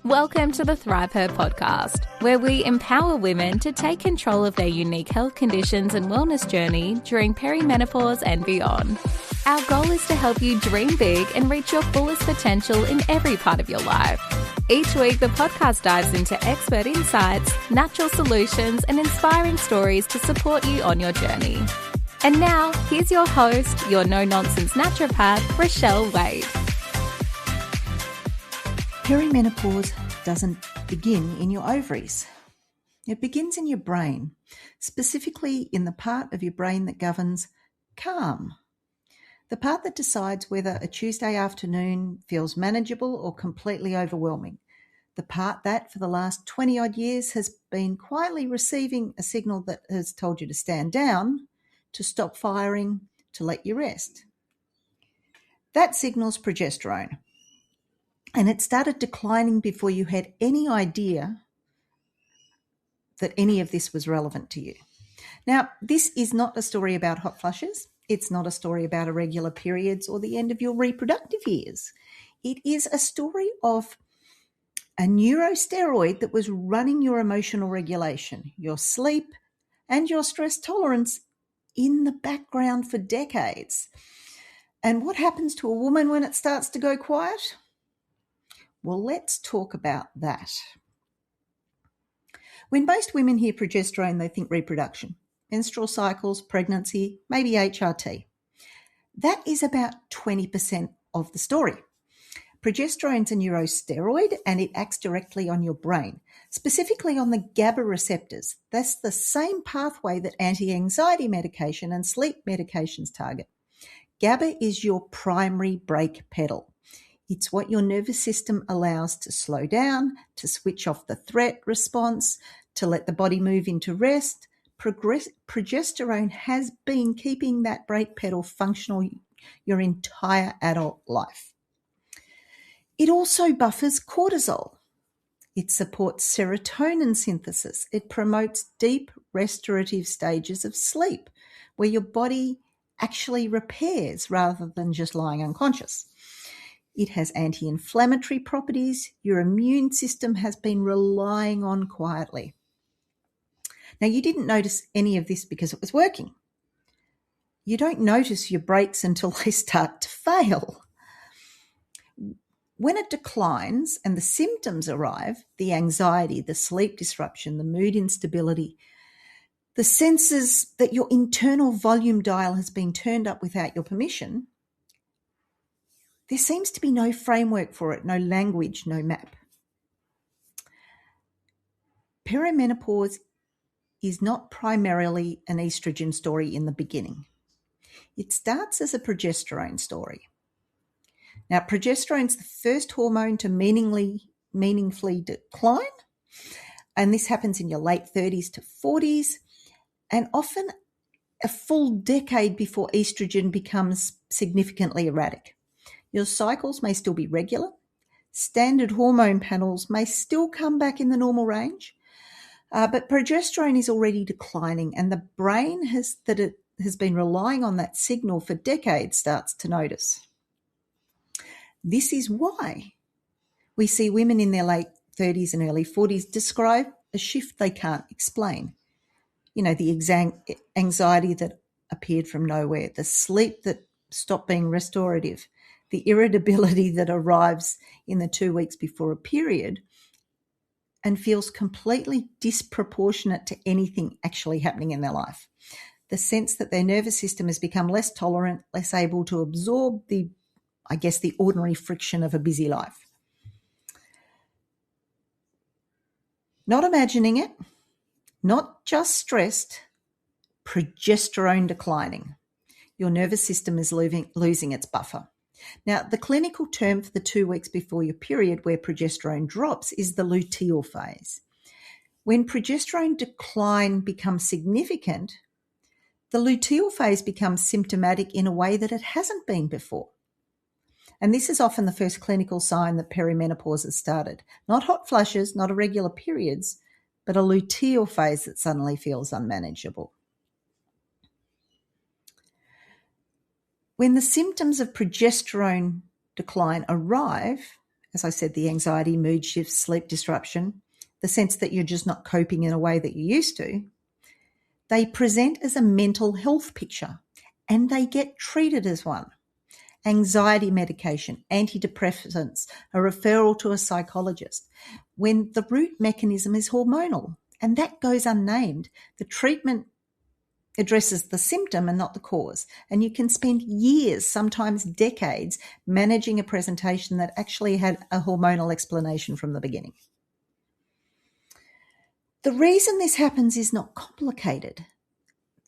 Welcome to the ThriveHer podcast, where we empower women to take control of their unique health conditions and wellness journey during perimenopause and beyond. Our goal is to help you dream big and reach your fullest potential in every part of your life. Each week, the podcast dives into expert insights, natural solutions, and inspiring stories to support you on your journey. And now, here's your host, your no-nonsense naturopath, Rochelle Waite. Perimenopause doesn't begin in your ovaries. It begins in your brain, specifically in the part of your brain that governs calm, the part that decides whether a Tuesday afternoon feels manageable or completely overwhelming, the part that for the last 20-odd years has been quietly receiving a signal that has told you to stand down, to stop firing, to let you rest. That signal's progesterone. And it started declining before you had any idea that any of this was relevant to you. Now, this is not a story about hot flushes. It's not a story about irregular periods or the end of your reproductive years. It is a story of a neurosteroid that was running your emotional regulation, your sleep, and your stress tolerance in the background for decades. And what happens to a woman when it starts to go quiet? Well, let's talk about that. When most women hear progesterone, they think reproduction, menstrual cycles, pregnancy, maybe HRT. That is about 20% of the story. Progesterone's a neurosteroid and it acts directly on your brain, specifically on the GABA receptors. That's the same pathway that anti-anxiety medication and sleep medications target. GABA is your primary brake pedal. It's what your nervous system allows to slow down, to switch off the threat response, to let the body move into rest. Progesterone has been keeping that brake pedal functional your entire adult life. It also buffers cortisol. It supports serotonin synthesis. It promotes deep restorative stages of sleep where your body actually repairs rather than just lying unconscious. It has anti-inflammatory properties your immune system has been relying on quietly. Now, you didn't notice any of this because it was working. You don't notice your brakes until they start to fail. When it declines and the symptoms arrive, the anxiety, the sleep disruption, the mood instability, the senses that your internal volume dial has been turned up without your permission, there seems to be no framework for it, no language, no map. Perimenopause is not primarily an estrogen story in the beginning. It starts as a progesterone story. Now, progesterone is the first hormone to meaningfully decline, and this happens in your late 30s to 40s, and often a full decade before estrogen becomes significantly erratic. Your cycles may still be regular. Standard hormone panels may still come back in the normal range, but progesterone is already declining, and the brain that it has been relying on that signal for decades starts to notice. This is why we see women in their late 30s and early 40s describe a shift they can't explain. You know, the anxiety that appeared from nowhere, the sleep that stopped being restorative, the irritability that arrives in the 2 weeks before a period and feels completely disproportionate to anything actually happening in their life. The sense that their nervous system has become less tolerant, less able to absorb the ordinary friction of a busy life. Not imagining it, not just stressed, progesterone declining. Your nervous system is losing its buffer. Now, the clinical term for the 2 weeks before your period where progesterone drops is the luteal phase. When progesterone decline becomes significant, the luteal phase becomes symptomatic in a way that it hasn't been before. And this is often the first clinical sign that perimenopause has started. Not hot flushes, not irregular periods, but a luteal phase that suddenly feels unmanageable. When the symptoms of progesterone decline arrive, as I said, the anxiety, mood shifts, sleep disruption, the sense that you're just not coping in a way that you used to, they present as a mental health picture and they get treated as one. Anxiety medication, antidepressants, a referral to a psychologist, when the root mechanism is hormonal, and that goes unnamed. The treatment addresses the symptom and not the cause, and you can spend years, sometimes decades, managing a presentation that actually had a hormonal explanation from the beginning. The reason this happens is not complicated.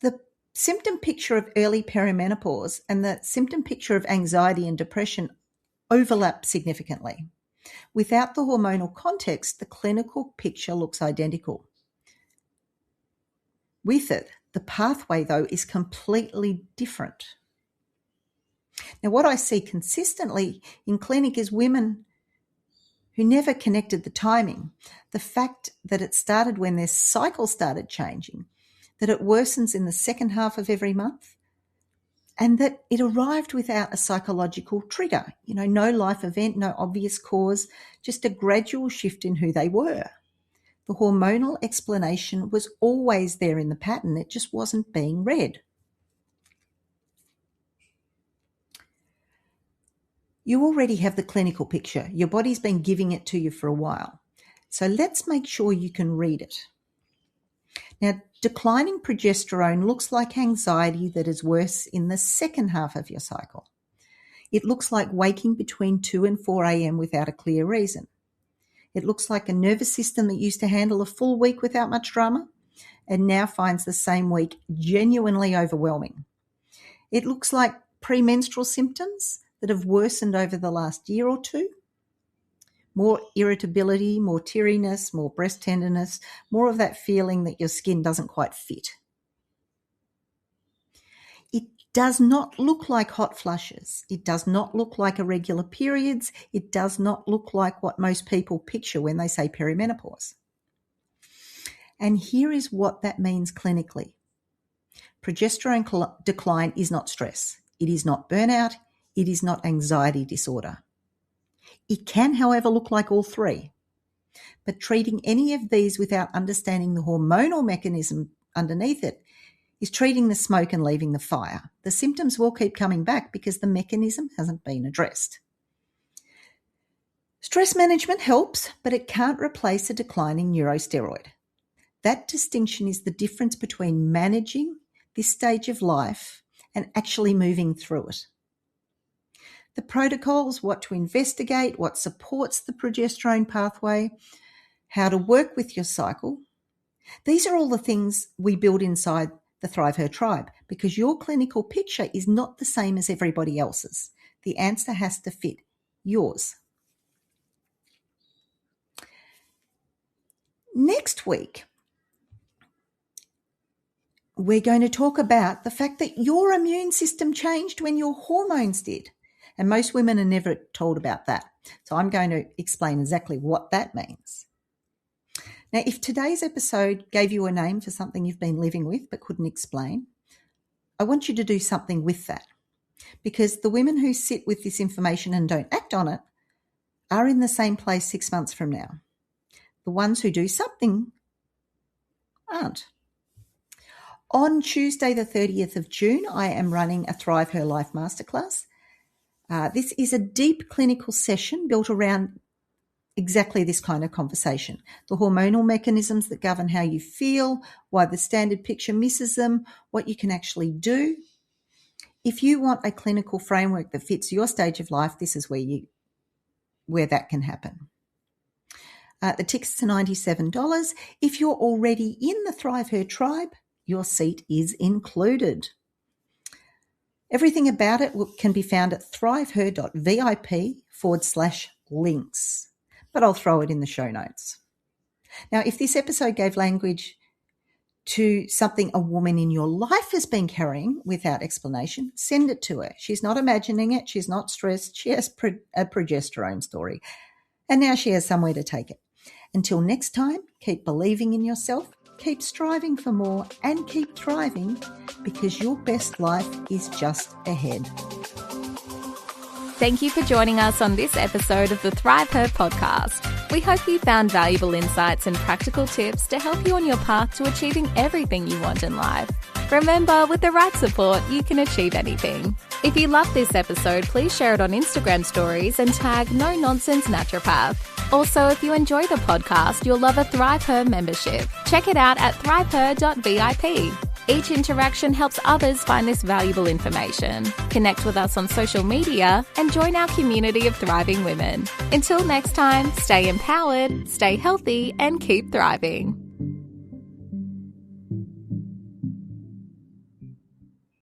The symptom picture of early perimenopause and the symptom picture of anxiety and depression overlap significantly. Without the hormonal context, the clinical picture looks identical. With it, the pathway, though, is completely different. Now, what I see consistently in clinic is women who never connected the timing, the fact that it started when their cycle started changing, that it worsens in the second half of every month, and that it arrived without a psychological trigger, no life event, no obvious cause, just a gradual shift in who they were. The hormonal explanation was always there in the pattern, it just wasn't being read. You already have the clinical picture. Your body's been giving it to you for a while. So let's make sure you can read it. Now, declining progesterone looks like anxiety that is worse in the second half of your cycle. It looks like waking between 2 and 4 a.m. without a clear reason. It looks like a nervous system that used to handle a full week without much drama and now finds the same week genuinely overwhelming. It looks like premenstrual symptoms that have worsened over the last year or two. More irritability, more teariness, more breast tenderness, more of that feeling that your skin doesn't quite fit. It does not look like hot flushes. It does not look like irregular periods. It does not look like what most people picture when they say perimenopause. And here is what that means clinically. Progesterone decline is not stress. It is not burnout. It is not anxiety disorder. It can, however, look like all three. But treating any of these without understanding the hormonal mechanism underneath it is treating the smoke and leaving the fire. The symptoms will keep coming back because the mechanism hasn't been addressed. Stress management helps, but it can't replace a declining neurosteroid. That distinction is the difference between managing this stage of life and actually moving through it. The protocols, what to investigate, what supports the progesterone pathway, how to work with your cycle. These are all the things we build inside the ThriveHer tribe because your clinical picture is not the same as everybody else's. The answer has to fit yours. Next week, we're going to talk about the fact that your immune system changed when your hormones did. And most women are never told about that. So I'm going to explain exactly what that means. Now, if today's episode gave you a name for something you've been living with but couldn't explain, I want you to do something with that. Because the women who sit with this information and don't act on it are in the same place 6 months from now. The ones who do something aren't. On Tuesday, the 30th of June, I am running a ThriveHer LIFE Masterclass. This is a deep clinical session built around exactly this kind of conversation. The hormonal mechanisms that govern how you feel, why the standard picture misses them, what you can actually do. If you want a clinical framework that fits your stage of life, this is where that can happen. The tickets are $97. If you're already in the ThriveHer tribe, your seat is included. Everything about it can be found at thriveher.vip/links, but I'll throw it in the show notes. Now, if this episode gave language to something a woman in your life has been carrying without explanation, send it to her. She's not imagining it. She's not stressed. She has a progesterone story, and now she has somewhere to take it. Until next time, keep believing in yourself, keep striving for more, and keep thriving because your best life is just ahead. Thank you for joining us on this episode of the ThriveHer podcast. We hope you found valuable insights and practical tips to help you on your path to achieving everything you want in life. Remember, with the right support, you can achieve anything. If you love this episode, please share it on Instagram stories and tag No Nonsense Naturopath. Also, if you enjoy the podcast, you'll love a ThriveHer membership. Check it out at thriveher.vip. Each interaction helps others find this valuable information. Connect with us on social media and join our community of thriving women. Until next time, stay empowered, stay healthy, and keep thriving.